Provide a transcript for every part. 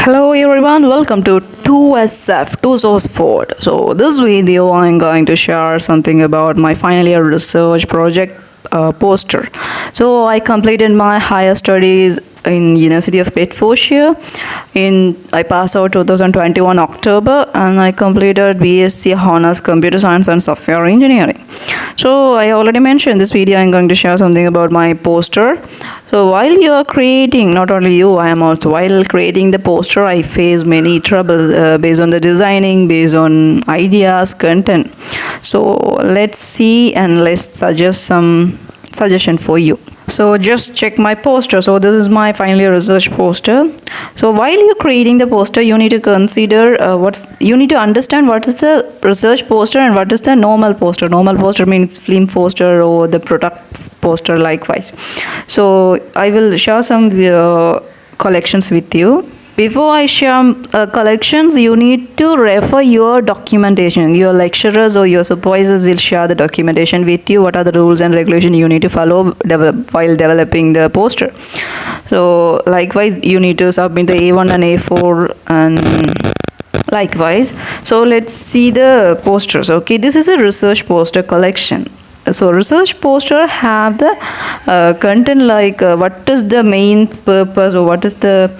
Hello everyone, welcome to 2SF 2 Source Forward. So this video I'm going to share something about my final year research project poster. So I completed my higher studies in University of Bedfordshire. I passed out 2021 October and I completed BSc Honors Computer Science and Software Engineering. So I already mentioned in this video I'm going to share something about my poster. So while you are creating, not only you, I am also, while creating the poster, I face many troubles based on the designing, based on ideas, content. So let's see and let's suggest some suggestion for you. So just check my poster. So this is my final year research poster. So while you're creating the poster, you need to consider you need to understand what is the research poster and what is the normal poster. Normal poster means film poster or the product poster likewise. So I will share some collections with you. Before I share collections, you need to refer your documentation. Your lecturers or your supervisors will share the documentation with you. What are the rules and regulations you need to follow while developing the poster. So likewise, you need to submit the A1 and A4 and likewise. So let's see the posters. Okay, this is a research poster collection. So research poster have the content like what is the main purpose or what is the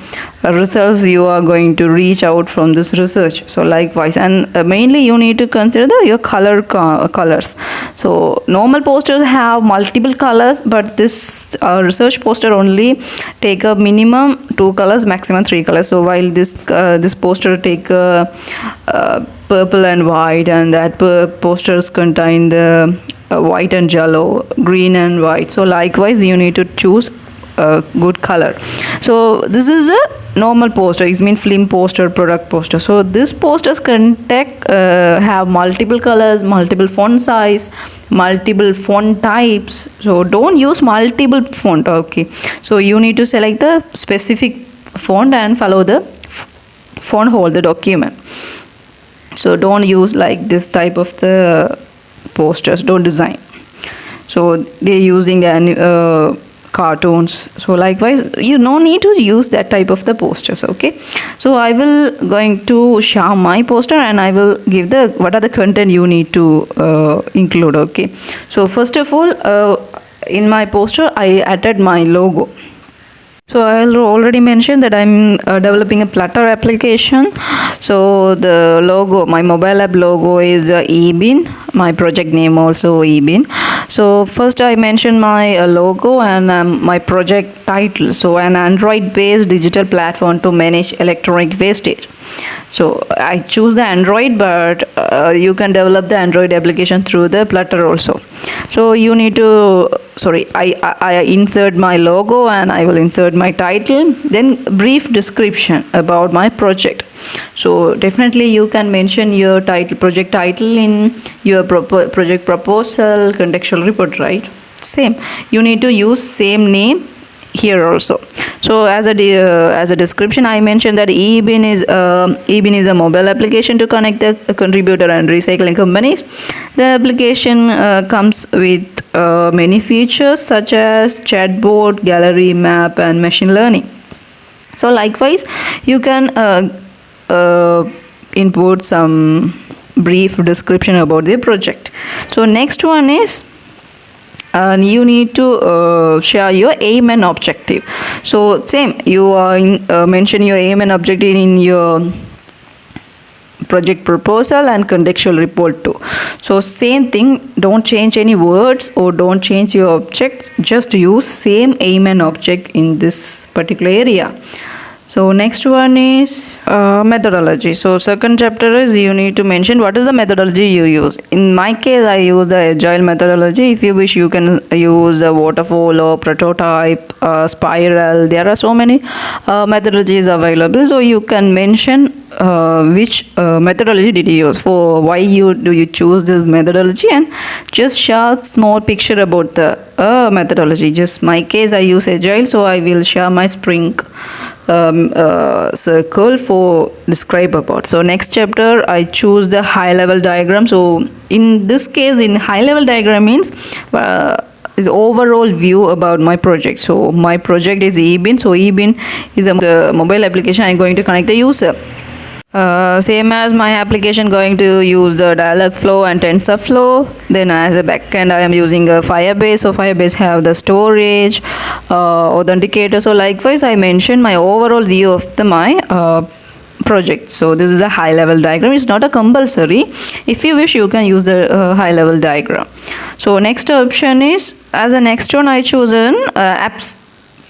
results you are going to reach out from this research. So likewise, and mainly you need to consider your colors. So normal posters have multiple colors, but this research poster only take a minimum 2 colors, maximum 3 colors. So while this poster take purple and white, and that posters contain the white and yellow, green and white. So likewise you need to choose a good color. So this is a normal poster. It means film poster, product poster. So this posters have multiple colors, multiple font size, multiple font types. So don't use multiple font. Okay, so you need to select the specific font and follow the font hold the document. So don't use like this type of the posters, don't design. So they're using the cartoons. So likewise, you no need to use that type of the posters. Okay, so I will going to share my poster and I will give the what are the content you need to include. Okay, so first of all, in my poster I added my logo. So I already mentioned that I'm developing a Flutter application. So the logo, my mobile app logo is eBin. My project name also eBin. So first I mentioned my logo and my project title. So an Android-based digital platform to manage electronic wastage. So I choose the Android, but you can develop the Android application through the Flutter also. So you need to, I insert my logo and I will insert my title, then brief description about my project. So definitely you can mention your project title in your project proposal, contextual report, right? Same, you need to use same name here also. So as a description, I mentioned that eBin is a mobile application to connect the contributor and recycling companies. The application comes with many features such as chatbot, gallery, map, and machine learning. So likewise, you can input some brief description about the project. So next one is you need to share your aim and objective. So same, you mention your aim and objective in your project proposal and contextual report too. So same thing, don't change any words or don't change your objects, just use same aim and object in this particular area. So next one is methodology. So second chapter is you need to mention what is the methodology you use. In my case, I use the agile methodology. If you wish, you can use a waterfall or prototype, spiral. There are so many methodologies available. So you can mention which methodology did you use, for why do you choose this methodology, and just share a small picture about the methodology. Just my case, I use agile, so I will share my sprint circle for describe about. So next chapter I choose the high level diagram. So in this case, in high level diagram means is overall view about my project. So my project is eBin. So eBin is a mobile application. I'm going to connect the user. Same as my application, going to use the Dialogflow and TensorFlow. Then as a backend, I am using a Firebase. So Firebase have the storage, authenticator. So likewise, I mentioned my overall view of my project. So this is a high level diagram. It's not a compulsory. If you wish, you can use the high level diagram. So next option is, as a next one, I chosen apps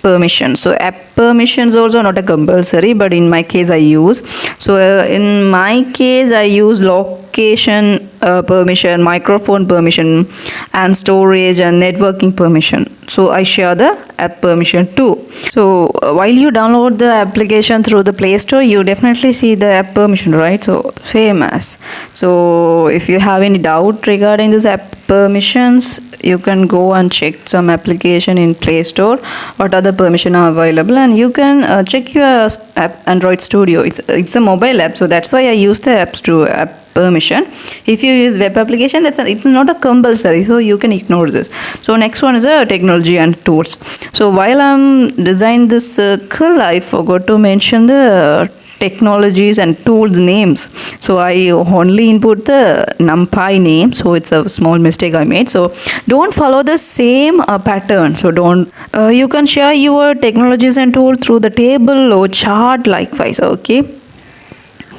permission. So app permissions also not a compulsory, but in my case I use. So in my case I use location permission, microphone permission, and storage and networking permission. So I share the app permission too. So while you download the application through the Play Store, you definitely see the app permission, right? So same as. So if you have any doubt regarding this app permissions, you can go and check some application in Play Store, what other permission are available, and you can check your app Android Studio. It's a mobile app, so that's why I use the app permission. If you use web application, it's not a compulsory, so you can ignore this. So next one is a technology and tools. So while I'm designing this circle, I forgot to mention the technologies and tools names. So I only input the NumPy name, so it's a small mistake I made. So don't follow the same pattern. So don't you can share your technologies and tools through the table or chart likewise. Okay.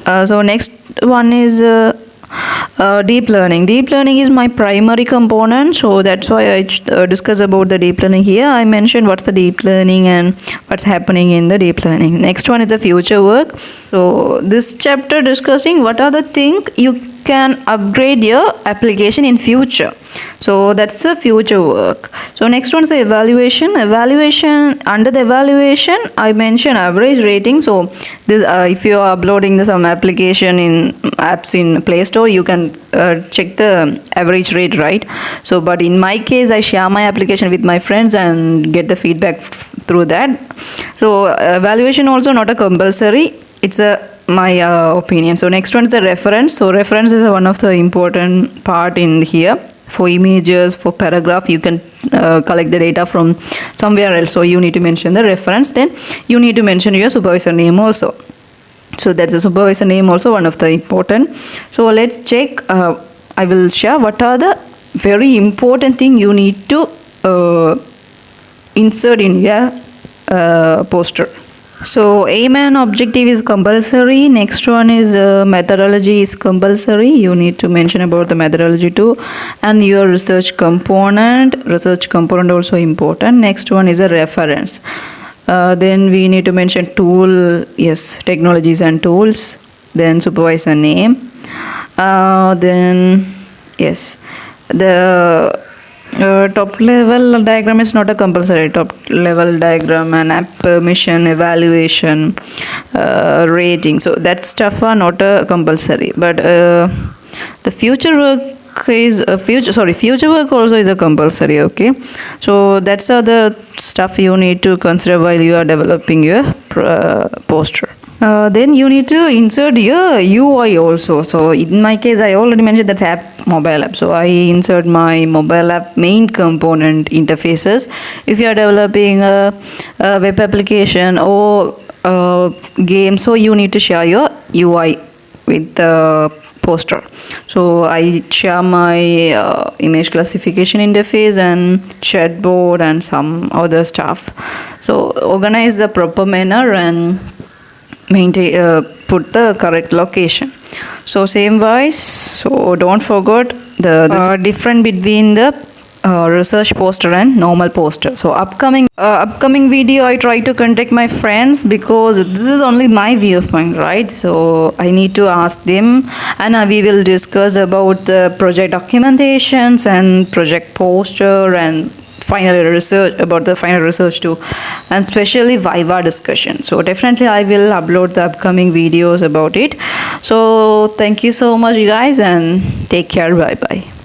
So next one is deep learning. Deep learning is my primary component, so that's why I discuss about the deep learning here. I mentioned what's the deep learning and what's happening in the deep learning. Next one is the future work. So this chapter discussing what are the things you can upgrade your application in future. So that's the future work. So next one is the evaluation. Under the evaluation, I mentioned average rating. So this if you are uploading some application in apps in Play Store, you can check the average rate, right? So but in my case, I share my application with my friends and get the feedback through that. So evaluation also not a compulsory. It's my opinion. So next one is the reference. So reference is one of the important part in here. For images, for paragraph, you can collect the data from somewhere else. So you need to mention the reference. Then you need to mention your supervisor name also. So that's the supervisor name also one of the important. So let's check. I will share what are the very important thing you need to insert in your poster. So aim and objective is compulsory. Next one is methodology is compulsory. You need to mention about the methodology too, and your research component also important. Next one is a reference. Then we need to mention tool, yes, technologies and tools. Then supervisor name. Then yes, the top level diagram is not a compulsory. Top level diagram and app permission, evaluation, rating. So that stuff are not a compulsory. But the future work is future work also is a compulsory. Okay, so that's the stuff you need to consider while you are developing your poster. Then you need to insert your UI also. So in my case, I already mentioned that app, mobile app. So I insert my mobile app main component interfaces. If you are developing a web application or game, so you need to share your UI with the poster. So I share my image classification interface and chatbot and some other stuff. So organize the proper manner and maintain put the correct location. So same wise, so don't forget the difference between the research poster and normal poster. So upcoming video I try to contact my friends, because this is only my viewpoint, right? So I need to ask them, and we will discuss about the project documentations and project poster and final research too, and especially Viva discussion. So definitely I will upload the upcoming videos about it. So thank you so much, you guys, and take care. Bye bye.